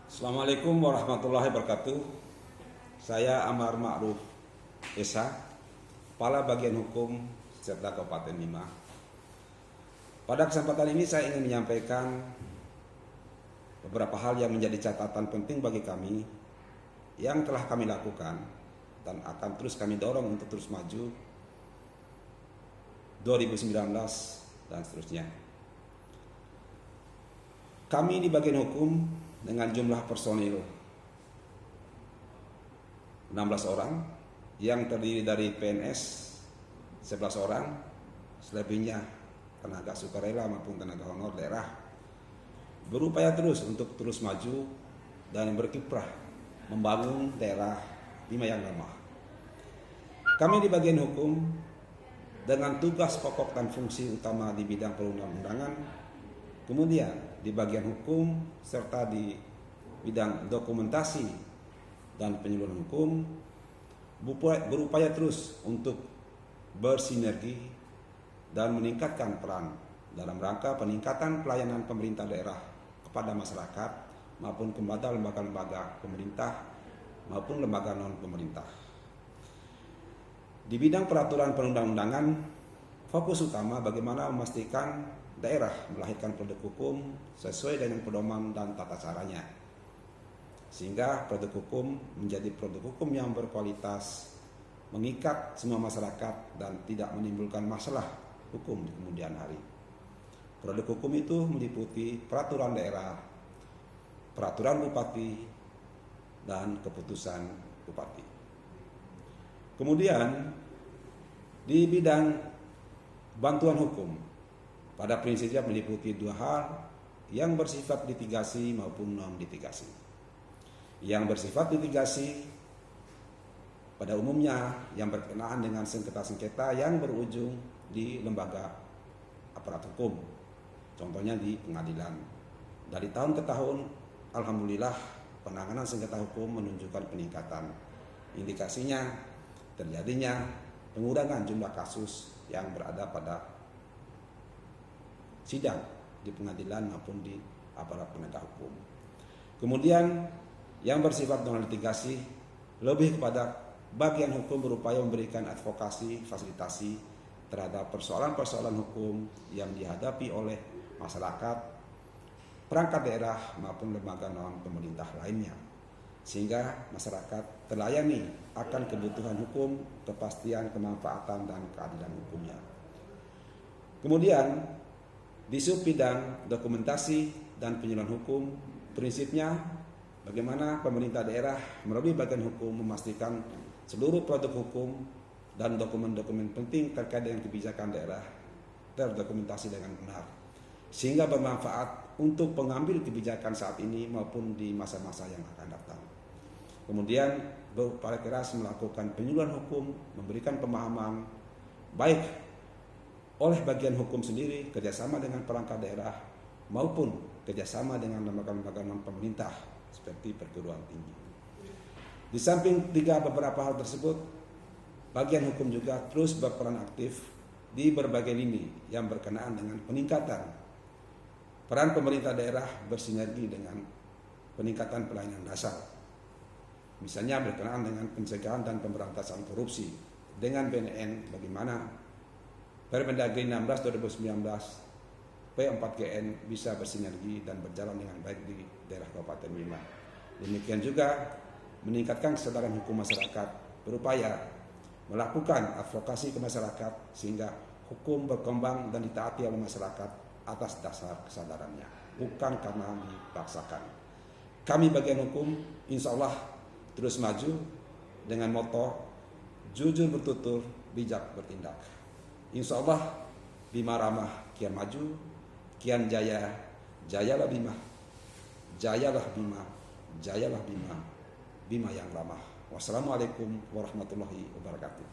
Assalamualaikum warahmatullahi wabarakatuh. Saya Amar Ma'ruf Esa, Kepala Bagian Hukum Serta Kabupaten Bima. Pada kesempatan ini saya ingin menyampaikan beberapa hal yang menjadi catatan penting bagi kami yang telah kami lakukan dan akan terus kami dorong untuk terus maju 2019 dan seterusnya. Kami di bagian hukum dengan jumlah personil 16 orang yang terdiri dari PNS 11 orang, selebihnya tenaga sukarela maupun tenaga honor daerah, berupaya terus untuk terus maju dan berkiprah membangun daerah Bima yang ramah. Kami di bagian hukum dengan tugas pokok dan fungsi utama di bidang perundang-undangan, kemudian di bagian hukum serta di bidang dokumentasi dan penyuluhan hukum berupaya terus untuk bersinergi dan meningkatkan peran dalam rangka peningkatan pelayanan pemerintah daerah kepada masyarakat maupun kepada lembaga-lembaga pemerintah maupun lembaga non-pemerintah. Di bidang peraturan perundang-undangan, fokus utama bagaimana memastikan daerah melahirkan produk hukum sesuai dengan pedoman dan tata caranya, sehingga produk hukum menjadi produk hukum yang berkualitas, mengikat semua masyarakat dan tidak menimbulkan masalah hukum di kemudian hari. Produk hukum itu meliputi peraturan daerah, peraturan bupati, dan keputusan bupati. Kemudian di bidang bantuan hukum, pada prinsipnya meliputi dua hal yang bersifat litigasi maupun non-litigasi. Yang bersifat litigasi pada umumnya yang berkenaan dengan sengketa-sengketa yang berujung di lembaga aparat hukum, contohnya di pengadilan. Dari tahun ke tahun, alhamdulillah penanganan sengketa hukum menunjukkan peningkatan. Indikasinya terjadinya pengurangan jumlah kasus yang berada pada sidang di pengadilan maupun di aparat penegak hukum. Kemudian yang bersifat non litigasi lebih kepada bagian hukum berupaya memberikan advokasi, fasilitasi terhadap persoalan-persoalan hukum yang dihadapi oleh masyarakat, perangkat daerah maupun lembaga non pemerintah lainnya, sehingga masyarakat terlayani akan kebutuhan hukum, kepastian, kemanfaatan dan keadilan hukumnya. Kemudian di sub bidang dokumentasi dan penyuluhan hukum, prinsipnya bagaimana pemerintah daerah melalui bagian hukum memastikan seluruh produk hukum dan dokumen-dokumen penting terkait dengan kebijakan daerah terdokumentasi dengan benar, sehingga bermanfaat untuk pengambil kebijakan saat ini maupun di masa-masa yang akan datang. Kemudian berupaya keras melakukan penyuluhan hukum, memberikan pemahaman baik oleh bagian hukum sendiri, kerjasama dengan perangkat daerah maupun kerjasama dengan lembaga-lembaga non-pemerintah seperti perguruan tinggi. Di samping beberapa hal tersebut, bagian hukum juga terus berperan aktif di berbagai lini yang berkenaan dengan peningkatan peran pemerintah daerah bersinergi dengan peningkatan pelayanan dasar. Misalnya berkenaan dengan pencegahan dan pemberantasan korupsi dengan BNN, bagaimana Permendagri 16 2019 P4GN bisa bersinergi dan berjalan dengan baik di daerah Kabupaten Bima. Demikian juga meningkatkan kesadaran hukum masyarakat, berupaya melakukan advokasi ke masyarakat sehingga hukum berkembang dan ditaati oleh masyarakat atas dasar kesadarannya, bukan karena dipaksakan. Kami bagian hukum insya Allah terus maju dengan moto jujur bertutur, bijak bertindak. Insya Allah Bima ramah kian maju, kian jaya, jayalah Bima, jayalah Bima, jayalah Bima, Bima yang ramah. Wassalamualaikum warahmatullahi wabarakatuh.